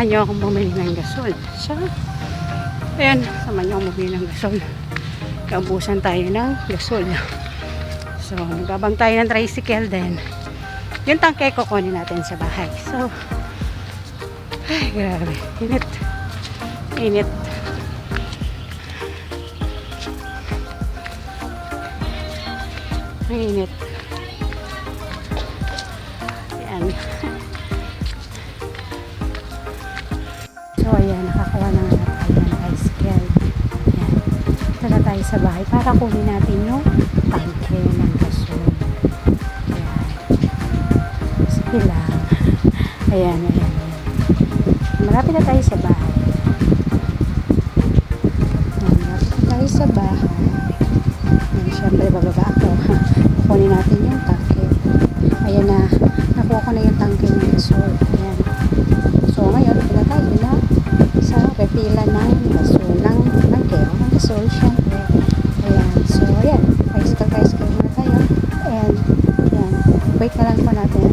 samahan nyo akong bumili ng gasol. So, ayan, samahan nyo akong bumili ng gasol. Kaubusan tayo ng gasol. So, nagbabang tayo ng tricycle din. Yung tangke kukunin natin sa bahay. So, ay, grabe. Init. Init. Init. Ayan. So, ayan. Nakakuha na nga tayo ng tricycle. Ayan. Ito na tayo sa bahay para kunin natin yung tangke ng gasol. Ayan. Sige lang. Ayan, ayan. Malapit na tayo sa bahay. Ayan, malapit na tayo sa bahay. Ayan, syempre bababa ako. Kukunin natin yung tangke. Ayan na. Nakuha ko na yung tangke ng gasol. Ayan. So, ngayon, pila tayo na sa pipila ng gasol. Ng kero ng gasol, syempre. Ayan. So, ayan. Tricycle muna tayo. And, ayan. Wait na lang po natin.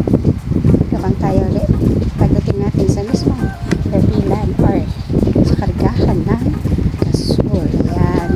Kapag tayo ulit. Pagdating natin sa mismong pipilan or sa kargahan ng gasol. Ayan.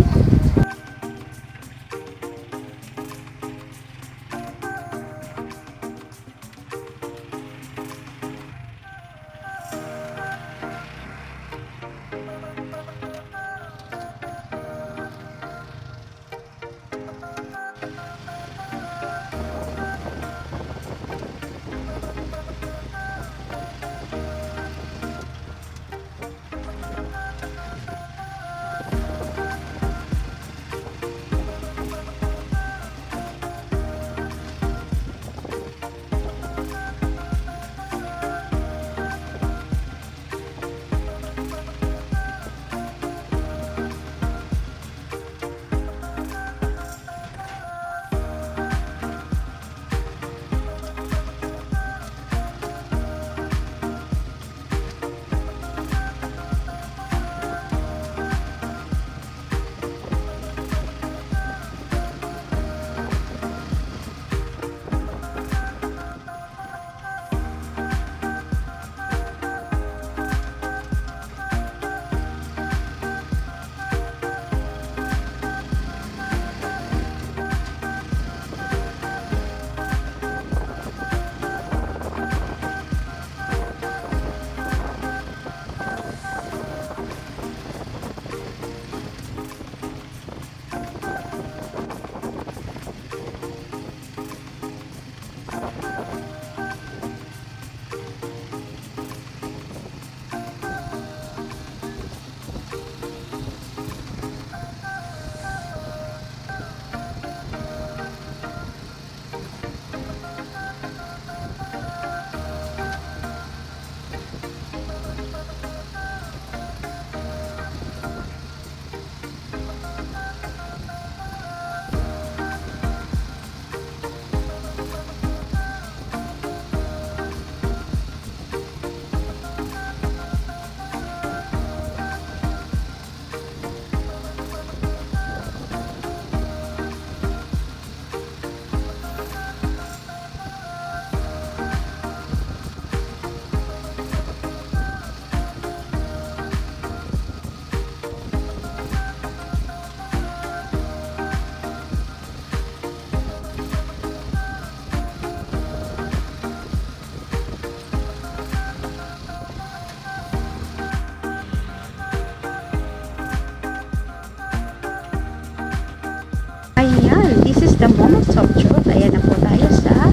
The moment of truth. Ayan na po tayo sa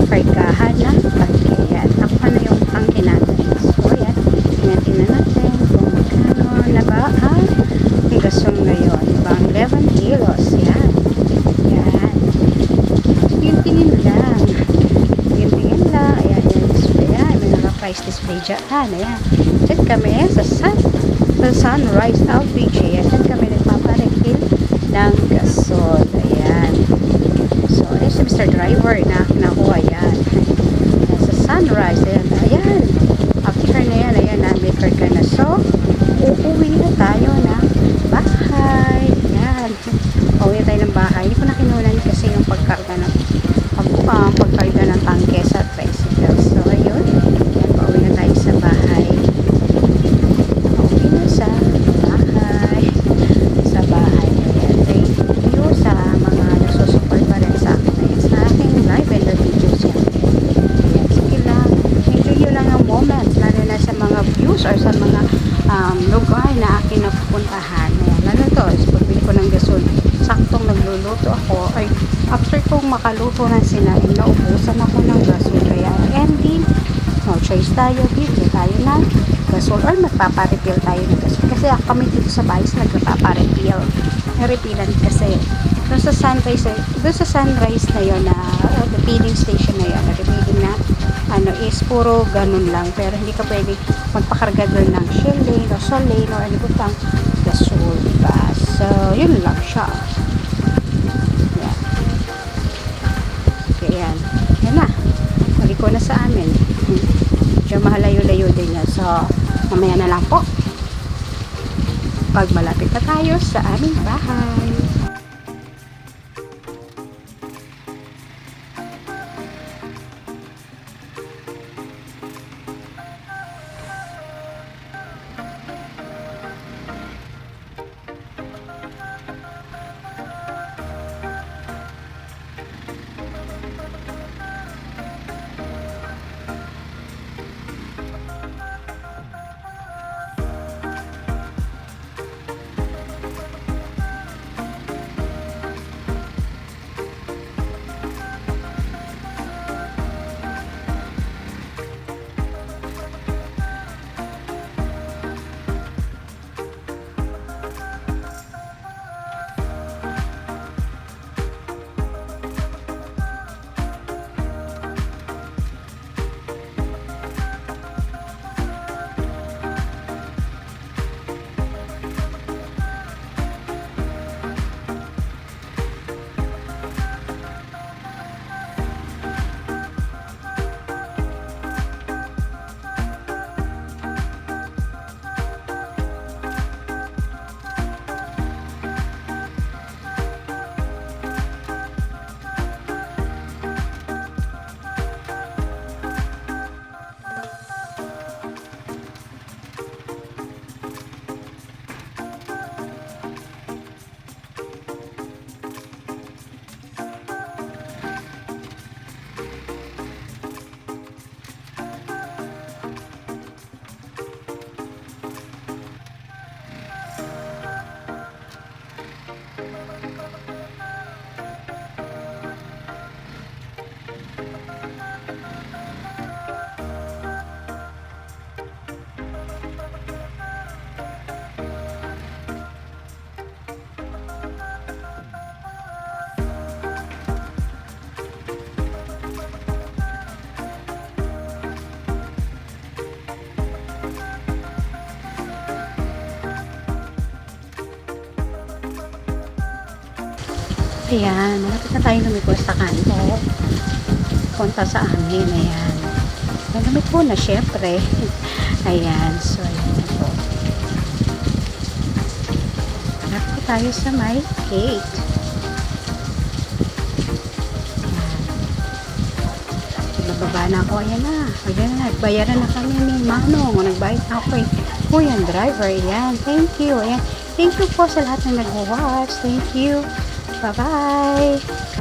kargahan ng tangke. Ayan, nakuha na yung tangke natin. So, ayan. Tingnan natin kung magkano na ba ang gasol ngayon. Bang 11 kilos. Ayan. Ayan. Tingin lang. Tingin lang. Ayan, ayan. So, ayan. May naka-price display dyan. Ayan. Diyan kami sa Sunrise LPG. Ayan. Diyan kami nagpaparekil ng gasol. Ayan. So, ayan si Mr. Driver na nakuha yan. Sa Sunrise. Ayan. Ayan. After na yan. Ayan. Nabikard ka na. So, uuwi na tayo na bahay. Ayan. Uuwi tayo ng bahay. Hindi ko na kinunan kasi yung pagkarga ng tangke sa tricycle. So, ayun. Ayan. Pauwi na tayo sa bahay. nagluluto ako, ay after kong makaluto ng sinaing, naubusan ako ng gasol. Kaya ending, no choice tayo, bibili tayo ng gasol or magpaparefill tayo ng gasol. Kasi kami dito sa bahay nagpaparefill. Refillan kasi doon sa sunrise na yon na the filling station na yon, refilling na ano is puro ganun lang, pero hindi ka pwede magpakarga doon ng shilling o solane o ano pang gasol, diba? So yun lang siya. Yan. Okay, yan na, maliko na sa amin. Medyo mahalayo-layo din yan, so mamaya na lang po pag malapit na tayo sa aming bahay. Ayan, malapit na tayo lumiko sa kanto. Punta sa amin, ayan. Lumiko na, syempre. Ayan, so ayan na po. Malapit na tayo sa may gate. Ayan. Bababa na ako, ayan na. Ayan na, nagbayaran na kami ni Manong. Nagbayad na ako eh. Kuya, driver, ayan. Thank you, ayan. Thank you po sa lahat na nag-watch. Thank you. Bye-bye!